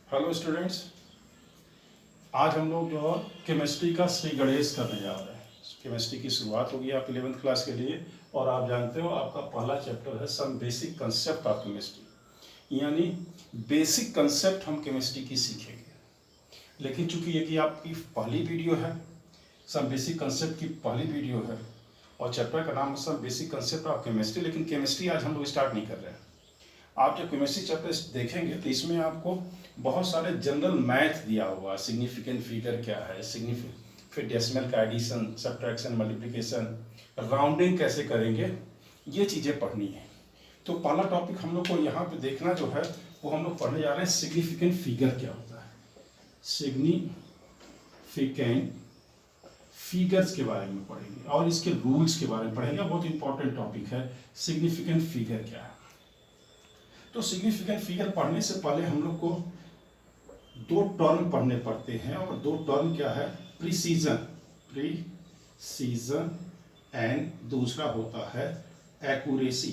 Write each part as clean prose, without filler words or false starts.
Hello students, आज हम लोग जो केमिस्ट्री का श्री गणेश करने जा रहे हैं। केमिस्ट्री की शुरुआत होगी आप 11th क्लास के लिए, और आप जानते हो आपका पहला चैप्टर है some basic concept of chemistry, यानी बेसिक कंसेप्ट हम केमिस्ट्री की सीखेंगे। लेकिन चूंकि ये कि आपकी पहली वीडियो है, सम बेसिक कंसेप्ट की पहली वीडियो है, और चैप्टर का नाम है some basic concept of chemistry, लेकिन केमिस्ट्री आज हम लोग स्टार्ट नहीं कर रहे हैं। आप जब केमिस्ट्री चैप्टर देखेंगे तो इसमें आपको बहुत सारे जनरल मैथ दिया हुआ, सिग्निफिकेंट फिगर क्या है, फिर डेसिमल का एडिशन, सब्ट्रैक्शन, मल्टीप्लिकेशन, राउंडिंग कैसे करेंगे, ये चीज़ें पढ़नी है। तो पहला टॉपिक हम लोग को यहाँ पे देखना जो है वो हम लोग पढ़ने जा रहे हैं सिग्निफिकेंट फिगर क्या होता है। सिग्निफिकेंट फिगर्स के बारे में पढ़ेंगे और इसके रूल्स के बारे में पढ़ेंगे। बहुत इंपॉर्टेंट टॉपिक है सिग्निफिकेंट फिगर क्या है। तो सिग्निफिकेंट फिगर पढ़ने से पहले हम लोग को दो टर्म पढ़ने पड़ते हैं, और दो टर्म क्या है, प्रिसीजन एंड दूसरा होता है एक्यूरेसी।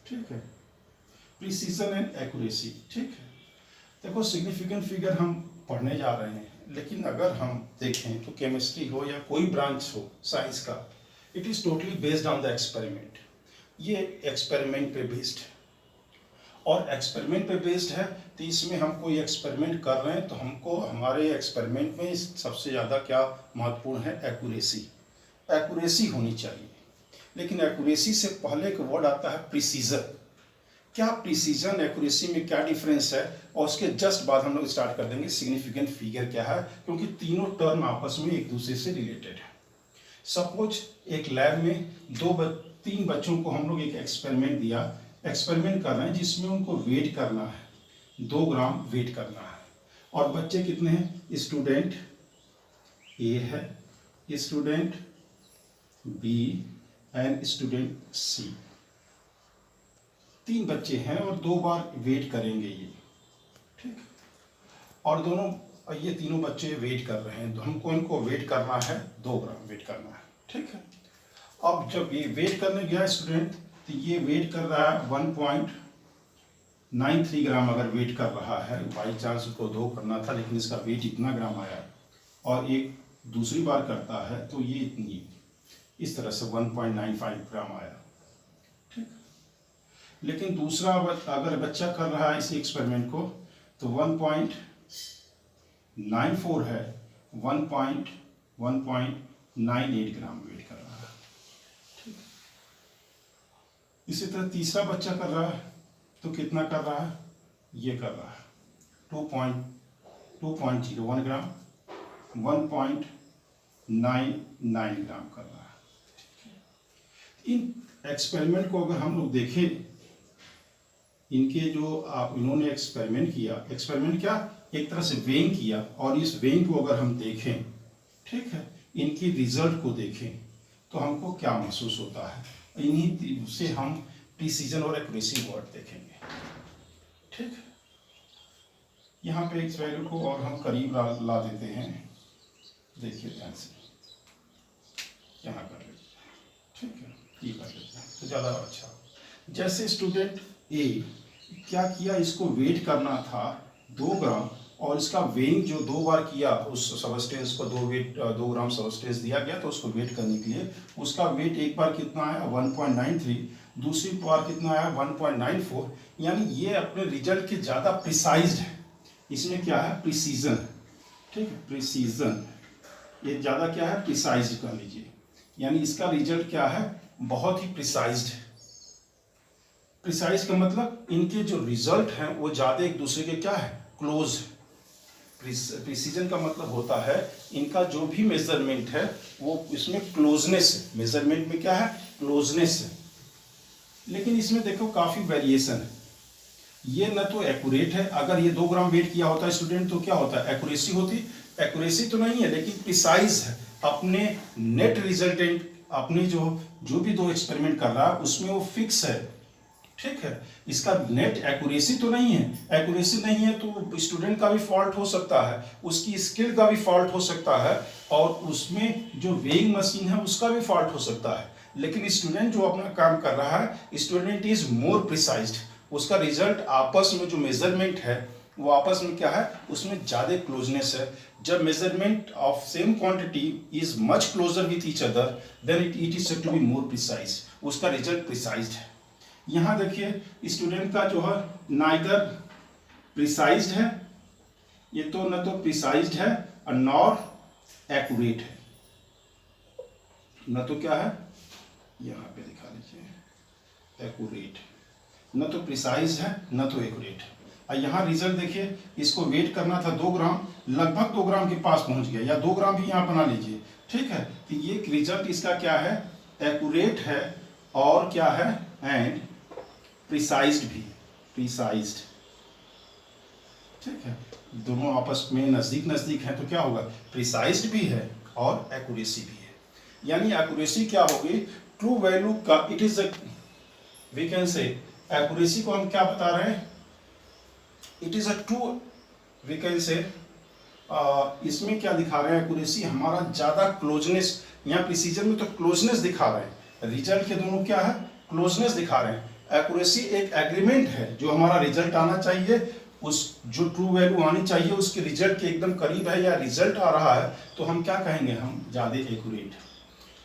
ठीक है, प्रिसीजन एंड एक्यूरेसी। ठीक है, देखो सिग्निफिकेंट फिगर हम पढ़ने जा रहे हैं, लेकिन अगर हम देखें तो केमिस्ट्री हो या कोई ब्रांच हो साइंस का, it is totally based on the experiment. ये एक्सपेरिमेंट पे बेस्ड है, और एक्सपेरिमेंट पे बेस्ड है तो इसमें हम कोई एक्सपेरिमेंट कर रहे हैं तो हमको हमारे एक्सपेरिमेंट में सबसे ज़्यादा क्या महत्वपूर्ण है, एक्यूरेसी होनी चाहिए। लेकिन एक्यूरेसी से पहले एक वर्ड आता है प्रिसीजन। क्या प्रिसीजन एक्यूरेसी में क्या डिफरेंस है, और उसके जस्ट बाद हम लोग स्टार्ट कर देंगे सिग्निफिकेंट फिगर क्या है, क्योंकि तीनों टर्म आपस में एक दूसरे से रिलेटेड है। सपोज एक लैब में तीन बच्चों को हम लोग एक एक्सपेरिमेंट दिया, एक्सपेरिमेंट कर रहे हैं जिसमें उनको वेट करना है, 2 ग्राम वेट करना है, और बच्चे कितने हैं, स्टूडेंट ए है, student B and student C. 3 बच्चे हैं और 2 बार वेट करेंगे ये। ठीक, और ये तीनों बच्चे वेट कर रहे हैं, तो हमको इनको वेट करना है, 2 ग्राम वेट करना है। ठीक है, अब जब ये वेट करने गया स्टूडेंट, तो ये वेट कर रहा है 1.93 ग्राम अगर वेट कर रहा है, बाई चांस उसको 2 करना था लेकिन इसका वेट इतना ग्राम आया, और एक दूसरी बार करता है तो ये इतनी, इस तरह से 1.95 ग्राम आया। ठीक, लेकिन दूसरा अगर बच्चा कर रहा है इसी एक्सपेरिमेंट को तो 1.94 है, 1.98 ग्राम वेट कर रहा है। ठीक, इसी तरह तीसरा बच्चा कर रहा है तो कितना कर रहा है, ये कर रहा है 2.01 ग्राम, 1.99 ग्राम कर रहा है। इन एक्सपेरिमेंट को अगर हम लोग देखें, इनके जो इन्होंने एक्सपेरिमेंट किया, एक्सपेरिमेंट क्या, एक तरह से वेइंग किया, और इस वेइंग को अगर हम देखें, ठीक है, इनकी रिजल्ट को देखें तो हमको क्या महसूस होता है, इन्हीं से हम प्रिसीजन और एक्यूरेसी वर्ड देखेंगे। ठीक, यहाँ पे इस वैल्यू को और हम करीब ला देते हैं, देखिए ध्यान से, यहाँ कर लेते हैं। ठीक है, ये कर लेते हैं तो ज़्यादा अच्छा। जैसे स्टूडेंट ए क्या किया, इसको वेट करना था 2 ग्राम, और इसका वेइंग जो 2 बार किया, उस सबस्टेंस को 2 ग्राम सबस्टेंस दिया गया तो उसको वेट करने के लिए उसका वेट एक बार कितना आया 1.93, दूसरी बार कितना आया 1.94, यानी ये अपने रिजल्ट के ज़्यादा प्रिसाइज्ड है। इसमें क्या है, प्रिसीजन। ठीक है, प्रिसीजन, ये ज़्यादा क्या है, प्रिसाइज्ड कर लीजिए, यानी इसका रिजल्ट क्या है, बहुत ही प्रिसाइज्ड है। प्रिसाइज का मतलब इनके जो रिजल्ट हैं वो ज़्यादा एक दूसरे के क्या है, क्लोज है। प्रिसीजन का मतलब होता है इनका जो भी मेजरमेंट है वो इसमें क्लोजनेस है, मेजरमेंट में क्या है, क्लोजनेस है। लेकिन इसमें देखो काफ़ी वेरिएशन है, ये न तो एक्यूरेट है, अगर ये 2 ग्राम वेट किया होता है स्टूडेंट तो क्या होता है, एक्यूरेसी होती, एक्यूरेसी तो नहीं है लेकिन प्रिसाइज है, अपने नेट रिजल्टेंट, अपने जो भी 2 एक्सपेरिमेंट कर रहा है उसमें वो फिक्स है। ठीक है, इसका नेट एक्यूरेसी तो नहीं है, एक्यूरेसी नहीं है तो स्टूडेंट का भी फॉल्ट हो सकता है, उसकी स्किल का भी फॉल्ट हो सकता है, और उसमें जो वेइंग मशीन है उसका भी फॉल्ट हो सकता है। लेकिन स्टूडेंट जो अपना काम कर रहा है, स्टूडेंट इज मोर प्रिसाइज्ड, उसका रिजल्ट आपस में जो मेजरमेंट है वो आपस में क्या है, उसमें ज़्यादा क्लोजनेस है। जब measurement of same quantity is much closer with each other than it is said to be more precise, उसका रिजल्ट प्रिसाइज्ड है। यहाँ देखिए स्टूडेंट का जो है नाइदर प्रिसाइज्ड है, ये तो न तो प्रिसाइज्ड है और नॉर एक्यूरेट है, न तो क्या है, यहाँ पे दिखा लीजिए एक्यूरेट, न तो प्रिसाइज है न तो एक्यूरेट है। और यहाँ रिजल्ट देखिए, इसको वेट करना था 2 ग्राम, लगभग 2 ग्राम के पास पहुंच गया, या 2 ग्राम भी यहाँ बना लीजिए, ठीक है। तो ये रिजल्ट इसका क्या है, एक्यूरेट है और क्या है, एंड प्रिसाइज्ड भी, प्रिसाइज्ड, ठीक है। दोनों आपस में नजदीक नजदीक हैं तो क्या होगा, प्रिसाइज्ड भी है और एक्यूरेसी भी है। यानी एक्यूरेसी क्या होगी, ट्रू वैल्यू का, it is we can say, accuracy को हम क्या बता रहे हैं, it is a true, we can say, इसमें क्या दिखा रहे हैं, एक्यूरेसी हमारा ज्यादा क्लोजनेस, यहाँ प्रिसीजन में तो क्लोजनेस दिखा रहे हैं, रिजल्ट के दोनों क्या है, क्लोजनेस दिखा रहे हैं। एक्यूरेसी एक एग्रीमेंट है, जो हमारा रिजल्ट आना चाहिए, उस जो ट्रू वैल्यू आनी चाहिए उसके रिजल्ट के एकदम करीब है, या रिजल्ट आ रहा है तो हम क्या कहेंगे, हम ज्यादा एक्यूरेट।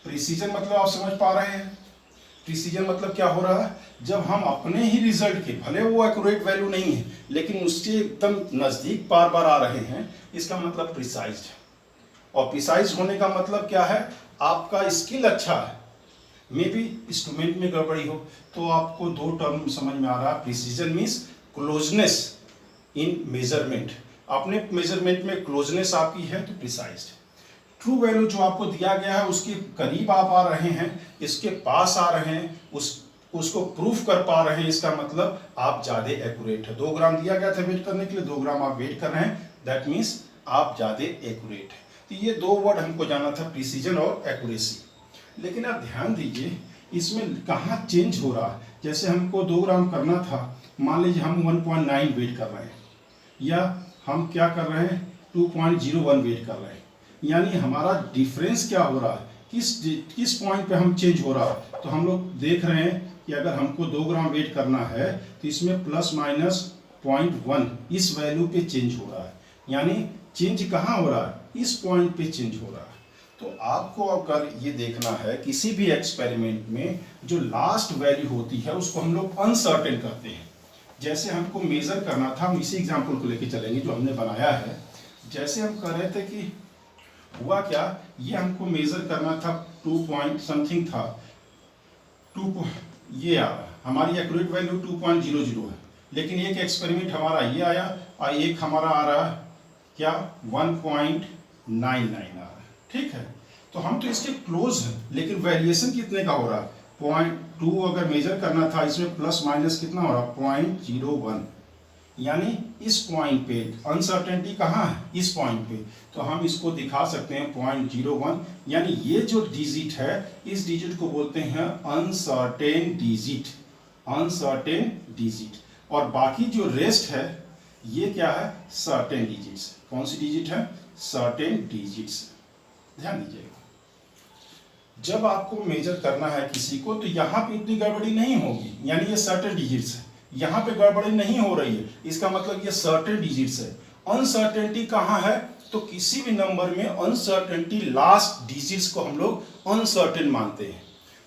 प्रिसीजन मतलब आप समझ पा रहे हैं, प्रिसीजन मतलब क्या हो रहा है, जब हम अपने ही रिजल्ट के, भले वो एक्यूरेट वैल्यू नहीं है लेकिन उसके एकदम नजदीक बार बार आ रहे हैं, इसका मतलब प्रिसाइज है। और प्रिसाइज होने का मतलब क्या है, आपका स्किल अच्छा है, मे बी इंस्ट्रूमेंट में गड़बड़ी हो, तो आपको 2 टर्म समझ में आ रहा है, प्रिसीजन मीन्स क्लोजनेस इन मेजरमेंट, अपने मेजरमेंट में क्लोजनेस आपकी है तो प्रिसाइज। ट्रू वैल्यू जो आपको दिया गया है उसके करीब आप आ रहे हैं, इसके पास आ रहे हैं, उसको प्रूफ कर पा रहे हैं, इसका मतलब आप ज्यादा एक्यूरेट है। 2 ग्राम दिया गया था वेट करने के लिए, 2 ग्राम आप वेट कर रहे हैं, दैट मीन्स आप ज्यादा एक्यूरेट है। तो ये 2 वर्ड हमको जाना था, प्रिसीजन और एक्यूरेसी। लेकिन आप ध्यान दीजिए इसमें कहाँ चेंज हो रहा है। जैसे हमको 2 ग्राम करना था, मान लीजिए हम 1.9 वेट कर रहे हैं, या हम क्या कर रहे हैं 2.01 वेट कर रहे हैं, यानी हमारा डिफरेंस क्या हो रहा है, किस पॉइंट पे हम चेंज हो रहा है। तो हम लोग देख रहे हैं कि अगर हमको 2 ग्राम वेट करना है तो इसमें प्लस माइनस 0.1 इस वैल्यू पे चेंज हो रहा है, यानी चेंज कहाँ हो रहा है, इस पॉइंट पे चेंज हो रहा है। तो आपको अगर ये देखना है किसी भी एक्सपेरिमेंट में जो लास्ट वैल्यू होती है उसको हम लोग अनसर्टेन कहते हैं। जैसे हमको मेजर करना था, हम इसी एग्जाम्पल को लेके चलेंगे जो हमने बनाया है। जैसे हम कह रहे थे कि हुआ क्या, ये हमको मेजर करना था 2 पॉइंट समथिंग था, 2 ये आ रहा, हमारी एक्यूरेट वैल्यू 2.00 है, लेकिन एक एक्सपेरिमेंट हमारा ये आया और एक हमारा आ रहा है क्या 1.99 आ रहा है, ठीक है। तो हम तो इसके क्लोज हैं, लेकिन वेरिएशन कितने का हो रहा है, 0.2 अगर मेजर करना था, इसमें प्लस माइनस कितना हो रहा है 0.01, यानी इस पॉइंट पे अनसर्टेनिटी कहाँ है, इस पॉइंट पे। तो हम इसको दिखा सकते हैं 0.01, यानी ये जो डिजिट है इस डिजिट को बोलते हैं अनसर्टेन डिजिट, अनसर्टेन डिजिट। और बाकी जो रेस्ट है ये क्या है, सर्टेन डिजिट्स। कौन सी डिजिट है, सर्टेन डिजिट्स। ध्यान दीजिएगा, जब आपको मेजर करना है किसी को तो यहाँ पे इतनी गड़बड़ी नहीं होगी, यानी ये सर्टेन डिजिट्स है, यहाँ पे गड़बड़ी नहीं हो रही है, इसका मतलब ये सर्टेन डिजिट्स है। अनसर्टेनिटी कहाँ है, तो किसी भी नंबर में अनसर्टेनिटी लास्ट डिजिट्स को हम लोग अनसर्टेन मानते हैं।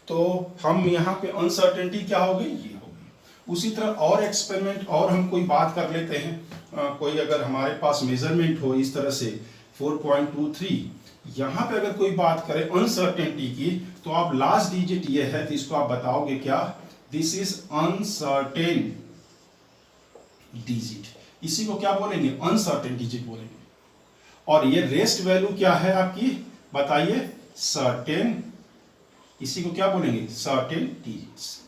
तो हम यहाँ पे अनसर्टेनिटी क्या होगी, ये होगी। उसी तरह और एक्सपेरिमेंट और हम कोई बात कर लेते हैं, कोई अगर हमारे पास मेजरमेंट हो इस तरह से 4.23, यहाँ पे अगर कोई बात करे अनसर्टेनिटी की, तो आप लास्ट डिजिट ये है तो इसको आप बताओगे क्या, दिस इज अनसर्टेन डिजिट। इसी को क्या बोलेंगे, अनसर्टेन डिजिट बोलेंगे। और ये रेस्ट वैल्यू क्या है आपकी, बताइए, सर्टेन। इसी को क्या बोलेंगे, सर्टेन डिजिट्स।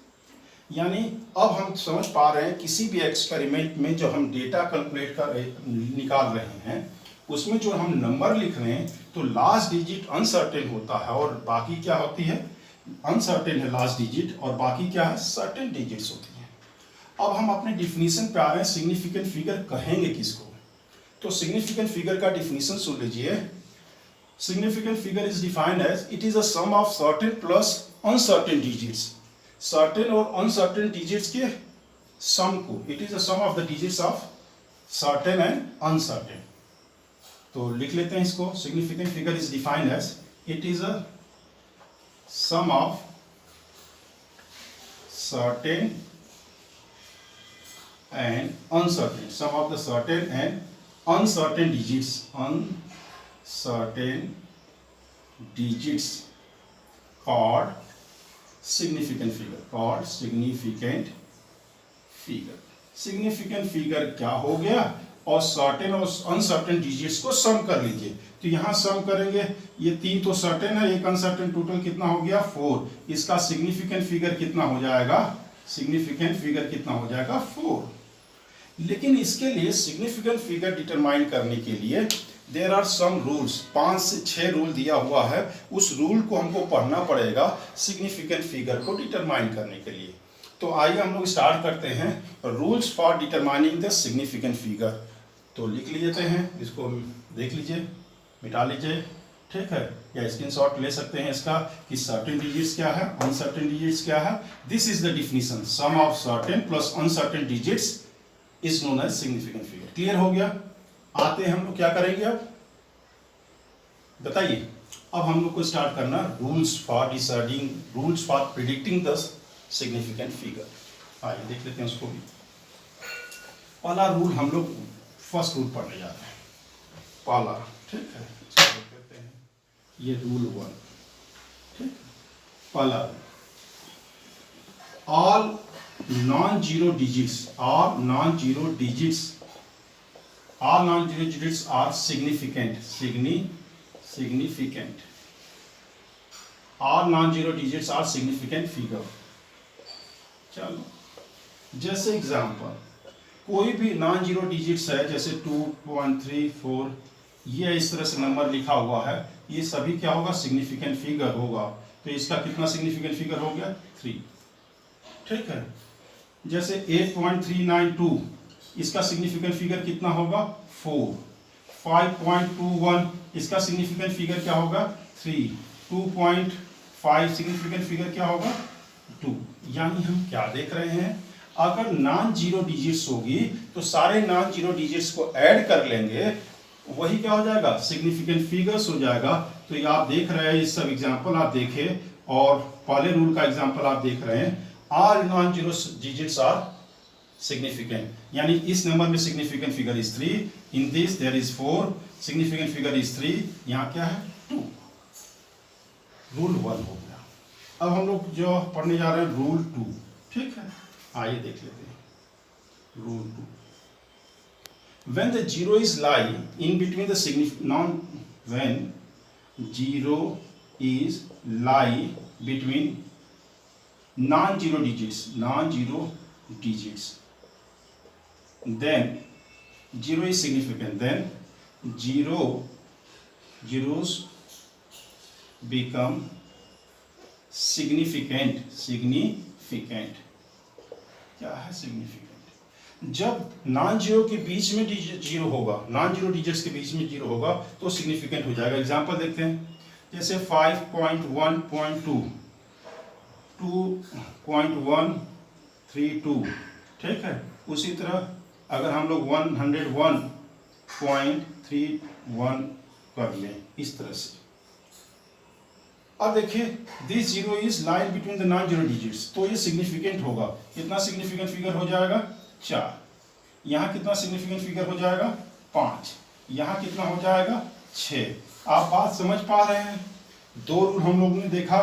यानी अब हम समझ पा रहे हैं किसी भी एक्सपेरिमेंट में जो हम डेटा कैलकुलेट कर निकाल रहे हैं उसमें जो हम नंबर लिख रहे हैं तो लास्ट डिजिट अनसर्टेन होता है और बाकी क्या होती है, अनसर्टेन है लास्ट डिजिट और बाकी क्या है, सर्टेन डिजिट्स होती हैं। अब हम अपने डिफिनीशन पे आ रहे हैं, सिग्निफिकेंट फिगर कहेंगे किसको। तो सिग्निफिकेंट फिगर का डिफिनीशन सुन लीजिए। Significant figure is defined as it is a sum of certain plus uncertain digits. Certain और अनसर्टेन डिजिट्स के सम को, it is the sum of the digits of certain and uncertain. तो लिख लेते हैं इसको। Significant figure is defined as it is a sum of certain and uncertain, sum of the certain and uncertain digits, called significant figure, called significant figure। significant figure क्या हो गया, और certain और अनसर्टेन डिजिट्स को सम कर लीजिए। तो यहां सम करेंगे, ये 3 तो सर्टेन है, एक अनसर्टेन, टोटल कितना हो गया 4। इसका सिग्निफिकेंट फिगर कितना हो जाएगा, सिग्निफिकेंट फिगर कितना हो जाएगा 4। लेकिन इसके लिए सिग्निफिकेंट फिगर डिटरमाइन करने के लिए देयर आर सम रूल्स, 5 से 6 रूल दिया हुआ है। उस रूल को हमको पढ़ना पड़ेगा सिग्निफिकेंट फिगर को डिटरमाइन करने के लिए। तो आइए हम लोग स्टार्ट करते हैं rules for determining the significant figure. तो लिख लेते हैं, इसको देख लीजिए, मिटा लीजिए, ठीक है, या स्क्रीनशॉट ले सकते हैं इसका कि सर्टेन डिजिट्स क्या है, अनसर्टेन डिजिट्स क्या है। This is the definition, sum of certain plus uncertain digits is known as significant figure. Clear हो गया। आते हैं हम लोग क्या करेंगे, अब बताइए। अब हम लोग को स्टार्ट करना rules for deciding, rules for predicting the significant figure. आइए देख लेते हैं उसको भी। पहला रूल हम लोग फर्स्ट रूल पढ़ने जा रहे हैं, पहला, ठीक है, इसको कहते हैं ये रूल 1, ठीक। पहला, all non zero digits, all non zero digits, all non zero digits are significant, significant, all non zero digits are significant figure. चलो, जैसे एग्जांपल, कोई भी नॉन जीरो डिजिट्स है, जैसे 2, 1, 3, 4, ये इस तरह से नंबर लिखा हुआ है, ये सभी क्या होगा, सिग्निफिकेंट फिगर होगा। तो इसका कितना सिग्निफिकेंट फिगर हो गया 3, ठीक है। जैसे 8.392, इसका सिग्निफिकेंट फिगर कितना होगा 4। 5.21, इसका सिग्निफिकेंट फिगर क्या होगा 3। 2.5 सिग्निफिकेंट फिगर क्या होगा 2। यानी हम क्या देख रहे हैं, अगर नॉन जीरो डिजिट्स होगी तो सारे नॉन जीरो डिजिट्स को ऐड कर लेंगे, वही क्या हो जाएगा, सिग्निफिकेंट फिगर्स हो जाएगा। तो ये आप देख रहे हैं, ये सब एग्जांपल आप देखें, और पहले रूल का एग्जांपल आप देख रहे हैं, all non zero digits are significant, यानी इस नंबर में significant figure is 3, in this there is 4, significant figure is 3, यहाँ क्या है 2। रूल 1 हो गया। अब हम लोग जो पढ़ने जा रहे हैं रूल 2, ठीक है, आइए देख लेते हैं rule 2। When the zero is lie in between the when zero is lie between non-zero digits, then zero is significant, then zeros become significant। क्या है सिग्निफिकेंट, जब नॉन जीरो के बीच में जीरो होगा, नॉन जीरो डिजिट्स के बीच में zero होगा तो सिग्निफिकेंट हो जाएगा। एग्जांपल देखते हैं, जैसे 5.1.2, 2.132, ठीक है। उसी तरह अगर हम लोग 101.31 कर लें इस तरह से, अब देखिए this zero is line between the non zero digits, तो ये सिग्निफिकेंट होगा। कितना सिग्निफिकेंट फिगर हो जाएगा 4। यहाँ कितना सिग्निफिकेंट फिगर हो जाएगा 5। यहाँ कितना हो जाएगा 6। आप बात समझ पा रहे हैं। 2 रूल हम लोगों ने देखा,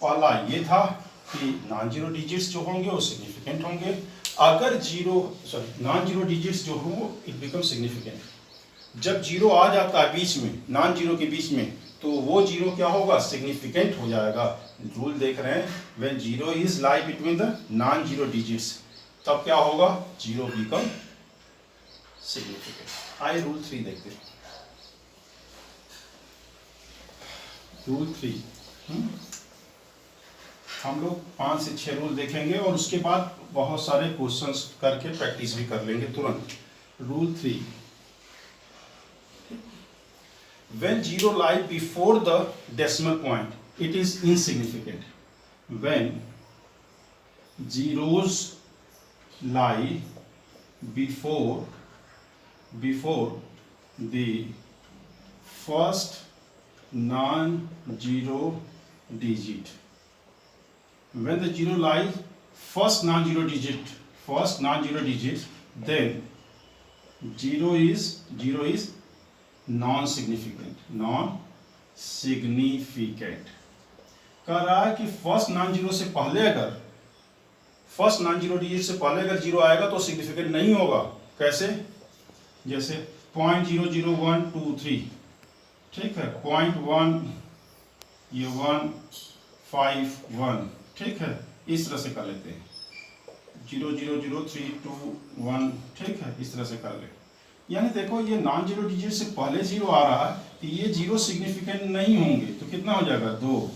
पहला ये था कि नॉन जीरो डिजिट्स जो होंगे वो सिग्निफिकेंट होंगे, अगर नॉन जीरो डिजिट्स जो होंगे इट बिकम सिग्निफिकेंट। जब जीरो आ जाता है बीच में, नॉन जीरो के बीच में, तो वो जीरो क्या होगा, सिग्निफिकेंट हो जाएगा। रूल देख रहे हैं, when zero is lie between the non zero digits, तब क्या होगा, जीरो बिकम सिग्निफिकेंट। आइए रूल 3 देखते हैं। रूल 3 हम लोग 5 से 6 रूल देखेंगे और उसके बाद बहुत सारे क्वेश्चंस करके प्रैक्टिस भी कर लेंगे तुरंत। Rule 3, when zero lie before the decimal point, it is insignificant. When zeros lie before the first non-zero digit. When the zero lies first non-zero digit, then zero is non-significant. कह रहा है कि first non zero से पहले अगर first non zero digit से पहले अगर जीरो आएगा तो सिग्निफिकेंट नहीं होगा। कैसे? जैसे 0.00123, ठीक है, 0.1 ये 151, ठीक है, इस तरह से कर लेते हैं 0.00321, ठीक है, इस तरह से कर ले। यानी देखो ये नॉन जीरो डिजिट से पहले जीरो आ रहा है तो ये जीरो सिग्निफिकेंट नहीं होंगे, तो कितना हो जाएगा 2।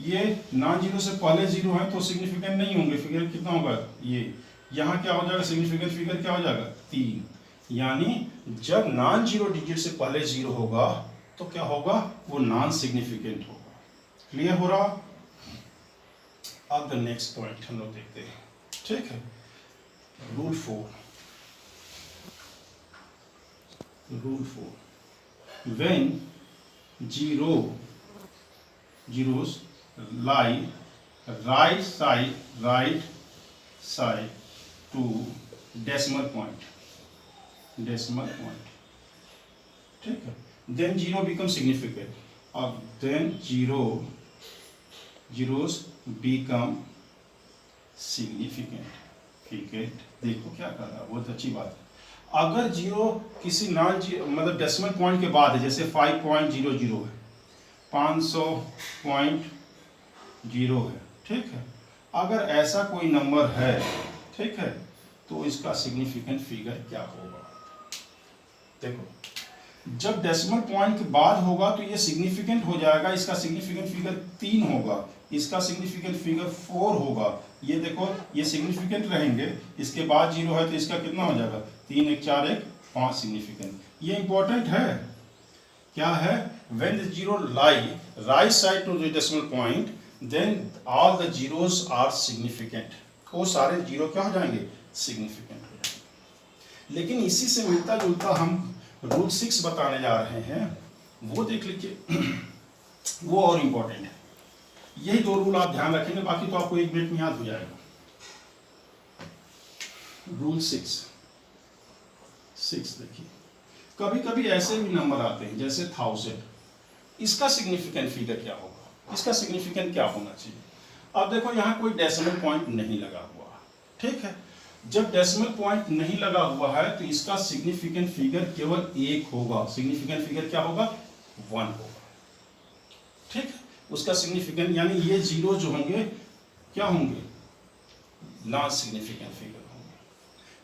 ये नॉन जीरो से पहले जीरो है तो सिग्निफिकेंट नहीं होंगे, फिगर कितना होगा ये, यहाँ क्या हो जाएगा सिग्निफिकेंट फिगर क्या हो जाएगा 3। यानी जब नॉन जीरो डिजिट से पहले जीरो होगा तो क्या होगा, वो नॉन सिग्निफिकेंट होगा। क्लियर हो रहा? अब द नेक्स्ट पॉइंट हम लोग देखते हैं, ठीक है। Rule 4, when zeros lie right side to decimal point, ठीक है, then zero becomes significant, और then zeros become significant। देखो क्या कर रहा है, बहुत अच्छी बात है। अगर जीरो किसी नॉन जीरो मतलब डेसिमल पॉइंट के बाद है, जैसे 5.00 है, 500.0 है, ठीक है, अगर ऐसा कोई नंबर है, ठीक है, तो इसका सिग्निफिकेंट फिगर क्या होगा? देखो जब डेसिमल पॉइंट के बाद होगा तो ये सिग्निफिकेंट हो जाएगा, इसका सिग्निफिकेंट फिगर 3 होगा, इसका सिग्निफिकेंट फिगर 4 होगा। ये देखो ये सिग्निफिकेंट रहेंगे, इसके बाद जीरो है तो इसका कितना हो जाएगा 3 1 4 1 5 सिग्निफिकेंट। ये इंपॉर्टेंट है। क्या है? when the zero lie right side to the decimal point then all the zeros are significant। वो सारे जीरो क्या हो जाएंगे, सिग्निफिकेंट हो जाएंगे। लेकिन इसी से मिलता जुलता हम रूल 6 बताने जा रहे हैं, वो देख लीजिए वो और इंपॉर्टेंट है। यही 2 रूल आप ध्यान रखेंगे, बाकी तो आपको 1 मिनट में याद हो जाएगा। रूल 6 देखिए, कभी कभी ऐसे भी नंबर आते हैं जैसे 1000, इसका सिग्निफिकेंट फिगर क्या होगा, इसका सिग्निफिकेंट क्या होना चाहिए? अब देखो यहाँ कोई डेसिमल पॉइंट नहीं लगा हुआ, ठीक है, जब डेसिमल पॉइंट नहीं लगा हुआ है तो इसका सिग्निफिकेंट फिगर केवल 1 होगा। सिग्निफिकेंट फिगर क्या होगा, 1 होगा, ठीक है। उसका सिग्निफिकेंट यानी ये जीरो जो होंगे क्या होंगे, नॉन सिग्निफिकेंट फिगर होंगे।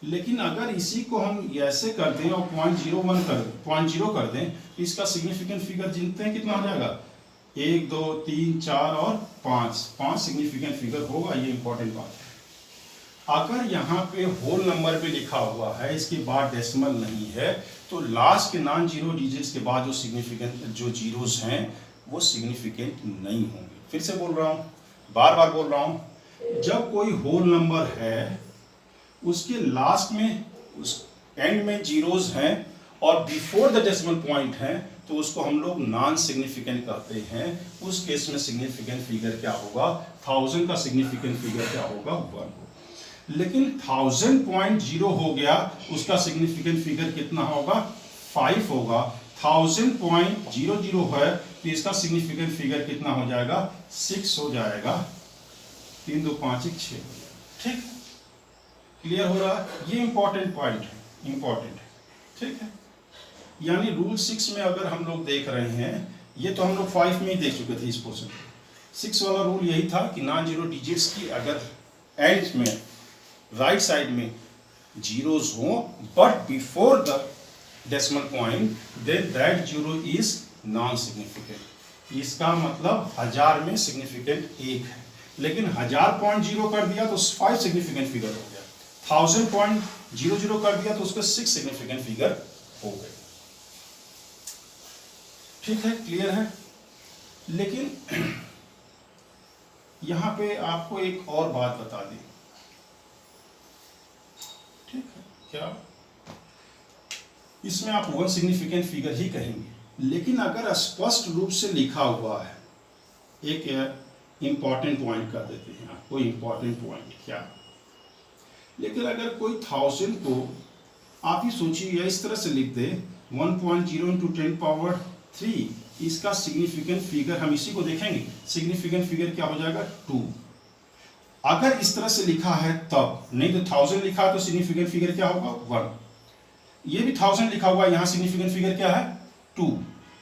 लेकिन अगर इसी को हम ऐसे कर दें और 0.0 कर दें तो इसका सिग्निफिकेंट फिगर गिनते हैं कितना हो जाएगा, 1 2 3 4 और 5 सिग्निफिकेंट फिगर होगा। ये इंपॉर्टेंट बात है। अगर यहाँ पे होल नंबर पे लिखा हुआ है, इसके बाद डेसिमल नहीं है, तो लास्ट के नॉन जीरो डिजिट्स के बाद जो सिग्निफिकेंट जो जीरोस हैं वो सिग्निफिकेंट नहीं होंगे। फिर से बोल रहा हूँ, बार बार बोल रहा हूँ, जब कोई होल नंबर है उसके लास्ट में उस एंड में जीरोस हैं और बिफोर द डेसिमल पॉइंट है तो उसको हम लोग नॉन सिग्निफिकेंट कहते हैं। उस केस में सिग्निफिकेंट फिगर क्या होगा, 1000 का सिग्निफिकेंट फिगर क्या होगा, 1 होगा। लेकिन 1000.0 हो गया, उसका सिग्निफिकेंट फिगर कितना होगा, 5 होगा। 1000.00 है तो इसका सिग्निफिकेंट फिगर कितना हो जाएगा, 6 हो जाएगा। 3 2 5 1 6 हो जाएगा, ठीक। क्लियर हो रहा है? ये इंपॉर्टेंट पॉइंट है, इंपॉर्टेंट है, ठीक है। यानी रूल 6 में अगर हम लोग देख रहे हैं, ये तो हम लोग 5 में ही देख चुके थे इस पोर्शन में। 6 वाला रूल यही था कि नॉन जीरो डिजिट्स की अगर एंड में राइट साइड में जीरोस हो but before the decimal point then that zero is non significant. इसका मतलब 1000 में सिग्निफिकेंट 1 है, लेकिन 1000.0 कर दिया तो 5 सिग्निफिकेंट फिगर हो गया। 1000.00 कर दिया तो उसका 6 सिग्निफिकेंट फिगर हो गए, ठीक है। क्लियर है? लेकिन यहां पे आपको एक और बात बता दें, क्या, इसमें आप वन सिग्निफिकेंट फिगर ही कहेंगे। लेकिन अगर स्पष्ट रूप से लिखा हुआ है, एक इंपॉर्टेंट पॉइंट कर देते हैं आपको, इंपॉर्टेंट पॉइंट क्या, लेकिन अगर कोई 1000 को आप ही सोचिए इस तरह से लिख दे 1.0 इंटू 10⁻3, इसका सिग्निफिकेंट फिगर हम इसी को देखेंगे, सिग्निफिकेंट फिगर क्या हो जाएगा 2। अगर इस तरह से लिखा है तब, नहीं तो 1000 लिखा है तो सिग्निफिकेंट फिगर क्या होगा 1, ये भी 1000 लिखा हुआ है, यहाँ सिग्निफिकेंट फिगर क्या है 2।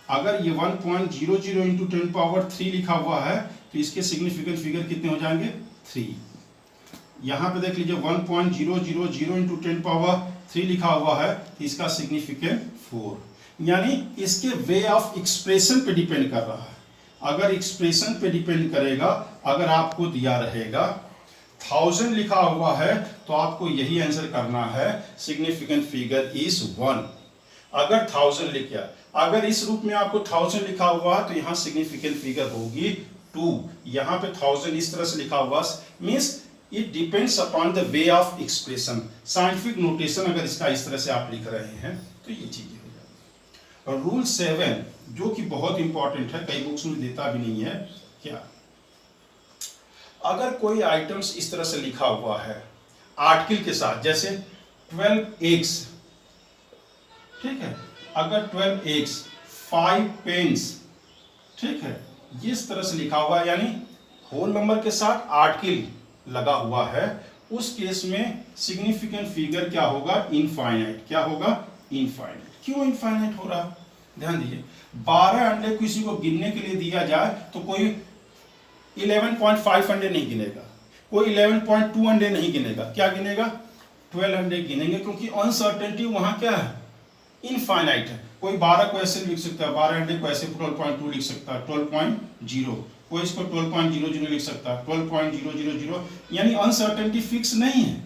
अगर ये 1.00 इंटू 10⁻3 लिखा हुआ है तो इसके सिग्निफिकेंट फिगर कितने हो जाएंगे 3। यहाँ पे देख लीजिए 1.000 इंटू 10⁻3 लिखा हुआ है तो इसका सिग्निफिकेंट 4, यानी इसके वे ऑफ एक्सप्रेशन पे डिपेंड कर रहा है। अगर एक्सप्रेशन पे डिपेंड करेगा, अगर आपको दिया रहेगा 1000 लिखा हुआ है तो आपको यही आंसर करना है, सिग्निफिकेंट फिगर इज 1। अगर 1000 लिखा, अगर इस रूप में आपको 1000 लिखा हुआ है तो यहाँ सिग्निफिकेंट फिगर होगी 2। यहाँ पे 1000 इस तरह से लिखा हुआ means it depends upon the way of expression. Scientific notation अगर इसका इस तरह से आप लिख रहे हैं तो ये चीजें हो जाएगी। और रूल 7 जो कि बहुत इंपॉर्टेंट है, कई बुक्स में देता भी नहीं है, क्या, अगर कोई आइटम्स इस तरह से लिखा हुआ है आर्टिकल के साथ, जैसे 12 eggs, ठीक है, अगर 12 eggs 5 pens, ठीक है, इस तरह से लिखा हुआ है, यानी होल नंबर के साथ आर्टिकल लगा हुआ है, उस केस में सिग्निफिकेंट फिगर क्या होगा इनफाइनाइट। क्या होगा इनफाइनाइट। क्यों इनफाइनाइट हो रहा, ध्यान दीजिए, 12 अंडे किसी को गिनने के लिए दिया जाए तो कोई 11.5 अंडे नहीं गिनेगा, कोई 11.2 अंडे नहीं गिनेगा, क्या गिनेगा 12 अंडे गिनेंगे, क्योंकि अनसर्टेनिटी वहां क्या है इनफाइनाइट है। कोई 12 को ऐसे लिख सकता है, 12 अंडे को ऐसे 12.2 लिख सकता है, 12.0, कोई इसको 12.00 लिख सकता है, 12.000, यानी अनसर्टेनिटी फिक्स नहीं है।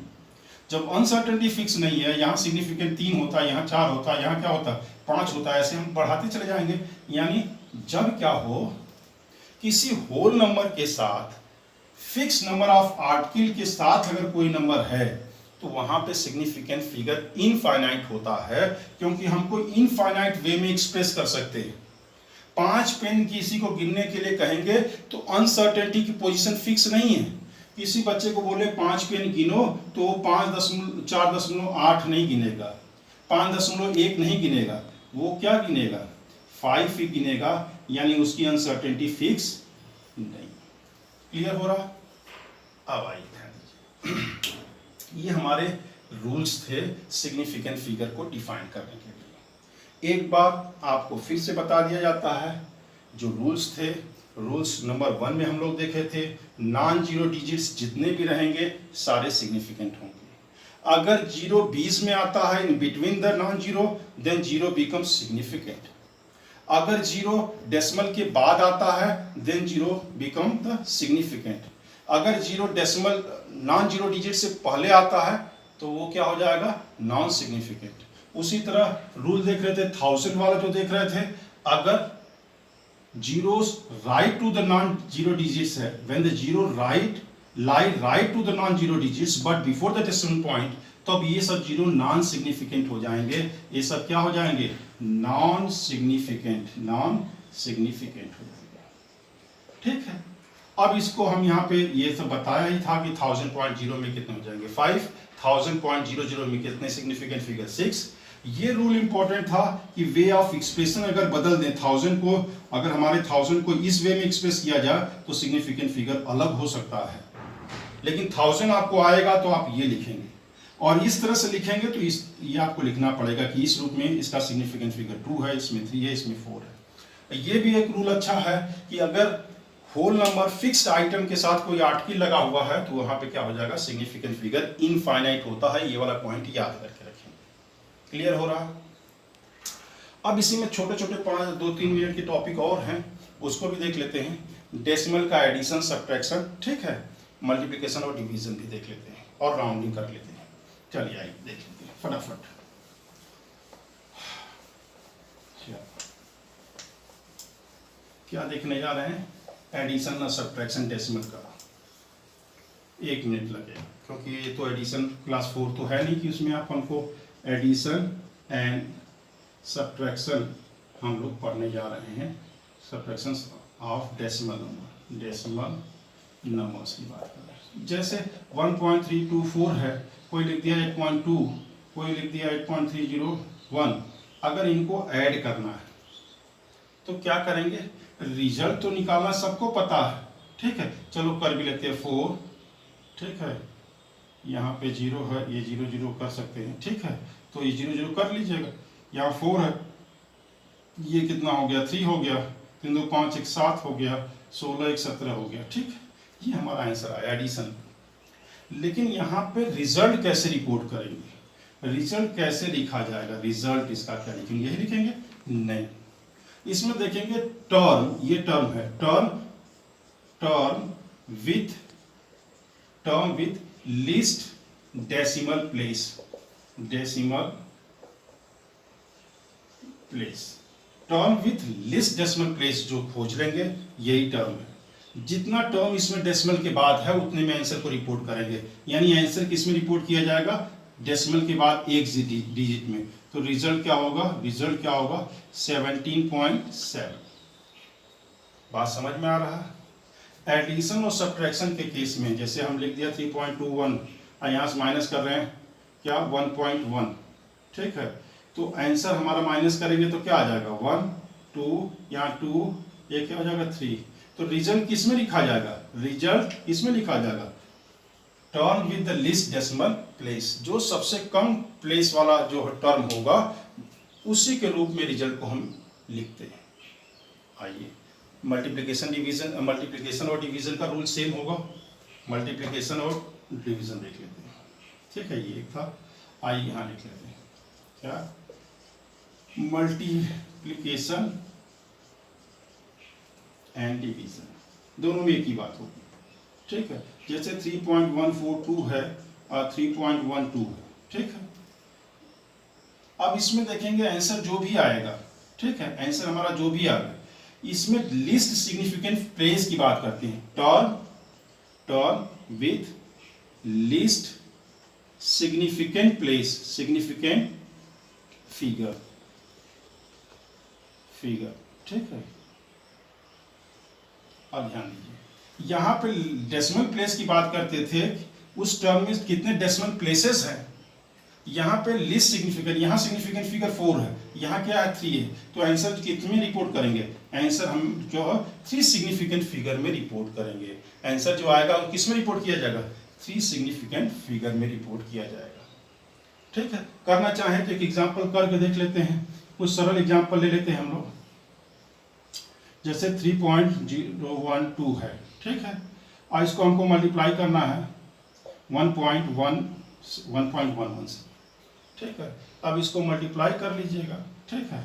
जब अनसर्टेनिटी फिक्स नहीं है, यहाँ सिग्निफिकेंट 3 होता है, यहाँ 4 होता है, यहाँ क्या होता है 5 होता है, ऐसे हम बढ़ाते चले जाएंगे। यानी जब क्या हो, किसी होल नंबर के साथ फिक्स नंबर ऑफ आर्टिकल के साथ अगर कोई नंबर है तो वहां पे सिग्निफिकेंट फिगर इनफाइनाइट होता है, क्योंकि हमको इनफाइनाइट वे में एक्सप्रेस कर सकते हैं। 5 पेन किसी को गिनने के लिए कहेंगे तो अनसर्टेनिटी की पोजीशन फिक्स नहीं है। किसी बच्चे को बोले 5 पेन गिनो तो 4.8 नहीं गिनेगा, 5.1 नहीं गिनेगा, वो क्या गिनेगा 5 ही गिनेगा, यानी उसकी अनसर्टेनिटी फिक्स नहीं। क्लियर हो रहा। अब आइए ध्यान दीजिए, ये हमारे रूल्स थे सिग्निफिकेंट फिगर को डिफाइन करने के लिए। एक बार आपको फिर से बता दिया जाता है, जो रूल्स थे, रूल्स नंबर 1 में हम लोग देखे थे, नॉन जीरो डिजिट्स जितने भी रहेंगे सारे सिग्निफिकेंट होंगे। अगर जीरो बीच में आता है in between the non zero, then zero becomes significant. अगर जीरो डेसिमल के बाद आता है then zero become the significant. अगर zero decimal non zero digit से पहले आता है तो वो क्या हो जाएगा नॉन सिग्निफिकेंट। उसी तरह रूल देख रहे थे 1000 वाला जो देख रहे थे, अगर zeros right to the non zero digits है, when the zero lie right to the non zero digits but before the decimal point, तब ये सब जीरो नॉन सिग्निफिकेंट हो जाएंगे। ये सब क्या हो जाएंगे नॉन सिग्निफिकेंट हो जाएंगे। ठीक है, अब इसको हम यहाँ पे ये सब बताया ही था कि 1000.0 में कितने हो जाएंगे 5, 1000.00 में कितने सिग्निफिकेंट फिगर 6। ये रूल इंपॉर्टेंट था कि वे ऑफ एक्सप्रेशन अगर बदल दें 1000 को, अगर हमारे 1000 को इस वे में एक्सप्रेस किया जाए तो सिग्निफिकेंट फिगर अलग हो सकता है, लेकिन 1000 आपको आएगा तो आप ये लिखेंगे, और इस तरह से लिखेंगे तो ये आपको लिखना पड़ेगा कि इस रूप में इसका सिग्निफिकेंट फिगर 2 है, इसमें 3 है, इसमें 4 है। ये भी एक रूल अच्छा है कि अगर होल नंबर फिक्स्ड आइटम के साथ कोई आर्टिकल लगा हुआ है तो वहां पे क्या हो जाएगा सिग्निफिकेंट फिगर इनफाइनाइट होता है। ये वाला पॉइंट याद करके रखेंगे। क्लियर हो रहा। अब इसी में छोटे छोटे 2-3 मिनट के टॉपिक और हैं, उसको भी देख लेते हैं। डेसिमल का एडिशन सब्ट्रैक्शन, ठीक है, मल्टीप्लिकेशन और डिवीजन भी देख लेते हैं और राउंडिंग कर लेते हैं। चलिए आइए देख लेते हैं फटाफट। क्या देखने जा रहे हैं एडिशन और सब्ट्रैक्शन डेसिमल का। 1 मिनट लगेगा, क्योंकि ये तो एडिशन क्लास 4 तो है नहीं कि उसमें आप हमको एडिशन एंड सब्ट्रैक्शन हम लोग पढ़ने जा रहे हैं, सब्ट्रैक्शन ऑफ डेसिमल नंबर्स की बात कर रहे हैं। जैसे 1.324 है, कोई लिख दिया 8.2, कोई लिख दिया 8.301। अगर इनको ऐड करना है तो क्या करेंगे, रिजल्ट तो निकालना सबको पता है, ठीक है, चलो कर भी लेते हैं 4, ठीक है, यहाँ पे 0 है, ये 0 0 कर सकते हैं, ठीक है, तो ये 0 0 कर लीजिएगा। यहाँ 4 है, ये कितना हो गया, 3 हो गया, 3 2 5 1 7 हो गया, 16 1 17 हो गया, ठीक है, ये हमारा आंसर आया एडिशन। लेकिन यहाँ पे रिजल्ट कैसे रिपोर्ट करेंगे, रिजल्ट कैसे लिखा जाएगा, रिजल्ट इसका क्या लिखेंगे, यही लिखेंगे नहीं, इसमें देखेंगे टर्म, ये टर्म है, term with least decimal place, term with least decimal place जो खोज लेंगे यही टर्म है। जितना टर्म इसमें डेसिमल के बाद है उतने में आंसर को रिपोर्ट करेंगे, यानी आंसर किस में रिपोर्ट किया जाएगा, डेसिमल के बाद एक डिजिट में। तो रिजल्ट क्या होगा, 17.7। बात समझ में आ रहा है। एडिशन और सब्ट्रैक्शन के केस में जैसे हम लिख दिया 3.21, यहाँ से माइनस कर रहे हैं क्या 1.1, ठीक है, तो आंसर हमारा माइनस करेंगे तो क्या आ जाएगा 1 2, यहाँ 2, ये क्या हो जाएगा 3। तो रिजल्ट किस में लिखा जाएगा, रिजल्ट इसमें लिखा जाएगा term with the list decimal place, जो सबसे कम प्लेस वाला जो टर्म होगा उसी के रूप में रिजल्ट को हम लिखते हैं। आइए मल्टीप्लिकेशन और डिवीजन का रूल सेम होगा, मल्टीप्लिकेशन और डिवीजन देख लेते हैं, ठीक है, ये एक था। आइए यहाँ लिख लेते हैं क्या, मल्टीप्लिकेशन एंड डिवीजन दोनों में एक ही बात होगी, ठीक है। जैसे 3.142 है और 3.12 है, ठीक है। अब इसमें देखेंगे आंसर जो भी आएगा, ठीक है, आंसर हमारा जो भी आएगा, इसमें लिस्ट सिग्निफिकेंट प्लेस की बात करते हैं, term with least significant place, significant figure, ठीक है। अब ध्यान दीजिए, यहाँ पे डेसिमल प्लेस की बात करते थे, उस टर्म में कितने डेसिमल प्लेसेस हैं, यहाँ पे लिस्ट सिग्निफिकेंट, यहाँ सिग्निफिकेंट फिगर 4 है, यहाँ क्या है 3 है, तो आंसर कितने में रिपोर्ट करेंगे, आंसर हम जो है 3 सिग्निफिकेंट फिगर में रिपोर्ट करेंगे। आंसर जो आएगा वो किस में रिपोर्ट किया जाएगा, 3 सिग्निफिकेंट फिगर में रिपोर्ट किया जाएगा, ठीक है। करना चाहें तो एक एग्जाम्पल करके देख लेते हैं, कुछ सरल एग्जाम्पल ले लेते हैं हम लोग। जैसे 3.012 है, ठीक है, और इसको हमको मल्टीप्लाई करना है 1.11 से, ठीक है। अब इसको मल्टीप्लाई कर लीजिएगा, ठीक है,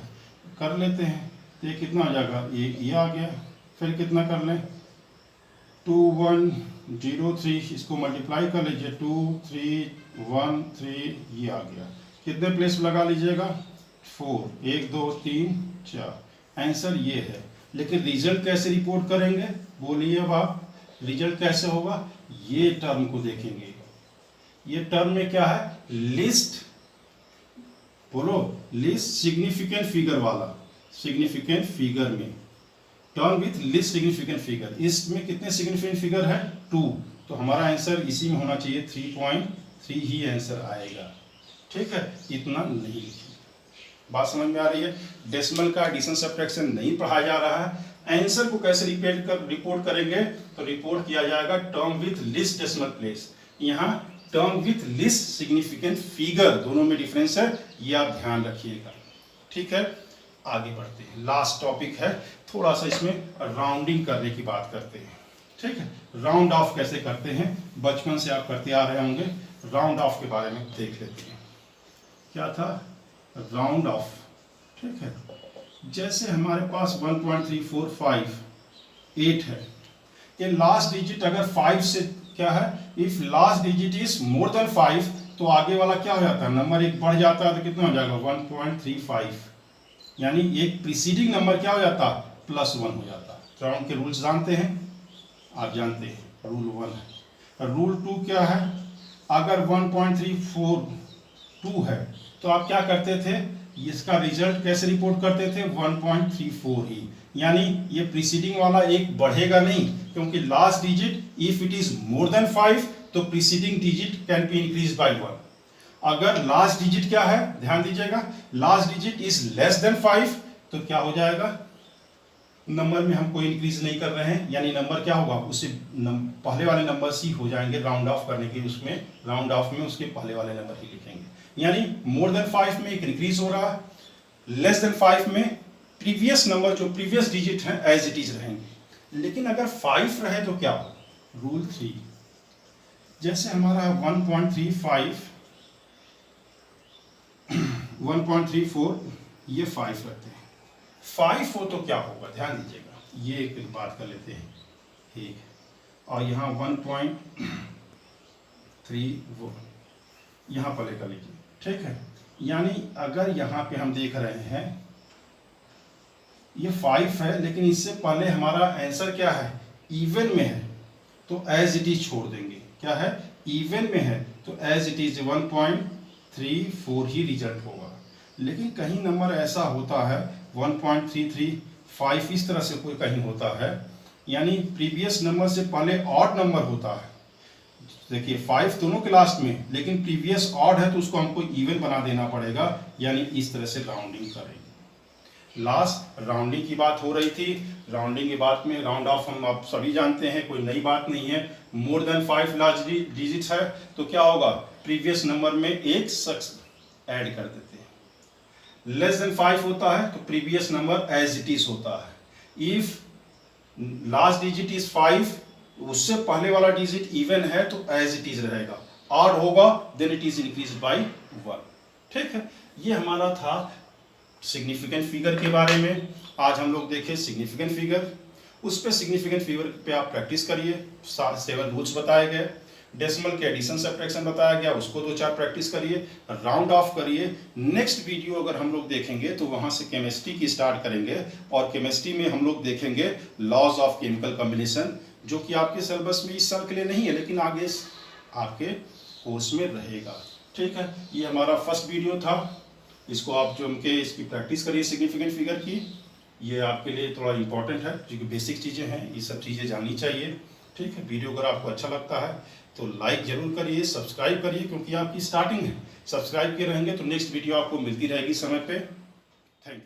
कर लेते हैं, ये कितना आ जाएगा, ये आ गया, फिर कितना कर लें 2103, इसको मल्टीप्लाई कर लीजिए 2313, ये आ गया, कितने प्लेस लगा लीजिएगा 4, 1 2 3 4, आंसर ये है। लेकिन रिजल्ट कैसे रिपोर्ट करेंगे, बोलिए अब आप, रिजल्ट कैसे होगा, ये टर्म को देखेंगे, ये टर्म में क्या है, लिस्ट, बोलो लिस्ट सिग्निफिकेंट फिगर वाला, सिग्निफिकेंट फिगर में term with least significant figure, इसमें कितने सिग्निफिकेंट फिगर है 2, तो हमारा आंसर इसी में होना चाहिए 3.3 ही आंसर आएगा, ठीक है। इतना नहीं लिखिए, बात समझ में आ रही है। डेसिमल का एडिशन सब्ट्रैक्शन नहीं पढ़ाया जा रहा है, आंसर को कैसे रिपोर्ट करेंगे, तो रिपोर्ट किया जाएगा term with least decimal place, यहाँ term with least significant figure, दोनों में डिफरेंस है, ये आप ध्यान रखिएगा, ठीक है। आगे बढ़ते हैं, लास्ट टॉपिक है, थोड़ा सा इसमें राउंडिंग करने की बात करते हैं, ठीक है। राउंड ऑफ कैसे करते हैं, बचपन से आप करते आ रहे होंगे, राउंड ऑफ के बारे में देख लेते हैं। क्या था राउंड ऑफ, ठीक है। जैसे हमारे पास 1.3458 है, ये लास्ट डिजिट अगर 5 से क्या है, if last digit is more than 5, तो आगे वाला क्या हो जाता है, नंबर एक बढ़ जाता है, तो कितना हो जाएगा 1.35, यानी एक प्रीसीडिंग नंबर क्या हो जाता, +1 हो जाता। राउंड के रूल्स जानते हैं आप, जानते हैं रूल 1 है, रूल 2 क्या है, अगर 1.342 है तो आप क्या करते थे, इसका रिजल्ट कैसे रिपोर्ट करते थे, 1.34 ही, यानी ये प्रीसीडिंग वाला एक बढ़ेगा नहीं, क्योंकि last digit if it is more than 5 तो preceding digit can be increase by 1। अगर लास्ट डिजिट क्या है, ध्यान दीजिएगा, last digit is less than 5 तो क्या हो जाएगा, नंबर में हम कोई इंक्रीज नहीं कर रहे हैं, यानी नंबर क्या होगा, उससे पहले वाले नंबर ही हो जाएंगे, राउंड ऑफ करने के, उसमें राउंड ऑफ में उसके पहले वाले नंबर ही लिखेंगे। यानी मोर देन 5 में एक इंक्रीज हो रहा है, लेस देन 5 में प्रीवियस नंबर जो प्रीवियस डिजिट हैं एज इट इज रहेंगे। लेकिन अगर 5 रहे तो क्या हो, रूल 3, जैसे हमारा 1.35 1.34 ये 5 रहते हैं, 5 हो तो क्या होगा, ध्यान दीजिएगा, ये एक बात कर लेते हैं, ठीक, और यहाँ 1.3 यहाँ पर लेकर लीजिए, ठीक है। यानी अगर यहाँ पे हम देख रहे हैं ये 5 है, लेकिन इससे पहले हमारा आंसर क्या है, इवन में है तो एज इट इज छोड़ देंगे, क्या है, इवन में है तो एज इट इज 1.34 ही रिजल्ट होगा। लेकिन कहीं नंबर ऐसा होता है 1.335 इस तरह से कोई कहीं होता है, यानी प्रीवियस नंबर से पहले ऑड नंबर होता है, देखिए 5 दोनों के लास्ट में, लेकिन प्रीवियस ऑड है तो उसको हमको इवन बना देना पड़ेगा, यानी इस तरह से राउंडिंग करेंगे। लास्ट राउंडिंग की बात हो रही थी, राउंडिंग की बात में राउंड ऑफ हम आप सभी जानते हैं, कोई नई बात नहीं है। मोर देन 5 लार्ज डिजिट्स है तो क्या होगा, प्रीवियस नंबर में एक शख्स ऐड कर देते हैं। लेस देन 5 होता है तो previous number as it is होता है। इफ लास्ट डिजिट इज 5, उससे पहले वाला डिजिट इवन है तो एज इट इज रहेगा, ऑड होगा then it is increase by 1, ठीक है। ये हमारा था सिग्निफिकेंट फिगर के बारे में। आज हम लोग देखे सिग्निफिकेंट फिगर, उस पे सिग्निफिकेंट फिगर पे आप प्रैक्टिस करिए, 7 रूल्स बताए गए, डेसिमल के एडिशन सब्ट्रैक्शन बताया गया, उसको 2-4 प्रैक्टिस करिए, राउंड ऑफ करिए। नेक्स्ट वीडियो अगर हम लोग देखेंगे तो वहां से केमिस्ट्री की स्टार्ट करेंगे, और केमिस्ट्री में हम लोग देखेंगे लॉज ऑफ केमिकल कॉम्बिनेशन, जो कि आपके सिलेबस में इस साल के लिए नहीं है, लेकिन आगे आपके कोर्स में रहेगा, ठीक है। ये हमारा फर्स्ट वीडियो था, इसको आप जो हमके इसकी प्रैक्टिस करिए सिग्निफिकेंट फिगर की, ये आपके लिए थोड़ा इंपॉर्टेंट है, क्योंकि बेसिक चीज़ें हैं, ये सब चीज़ें जाननी चाहिए, ठीक है। वीडियो अगर आपको अच्छा लगता है तो लाइक जरूर करिए, सब्सक्राइब करिए, क्योंकि आपकी स्टार्टिंग है, सब्सक्राइब किए रहेंगे तो नेक्स्ट वीडियो आपको मिलती रहेगी समय पे। Thank you.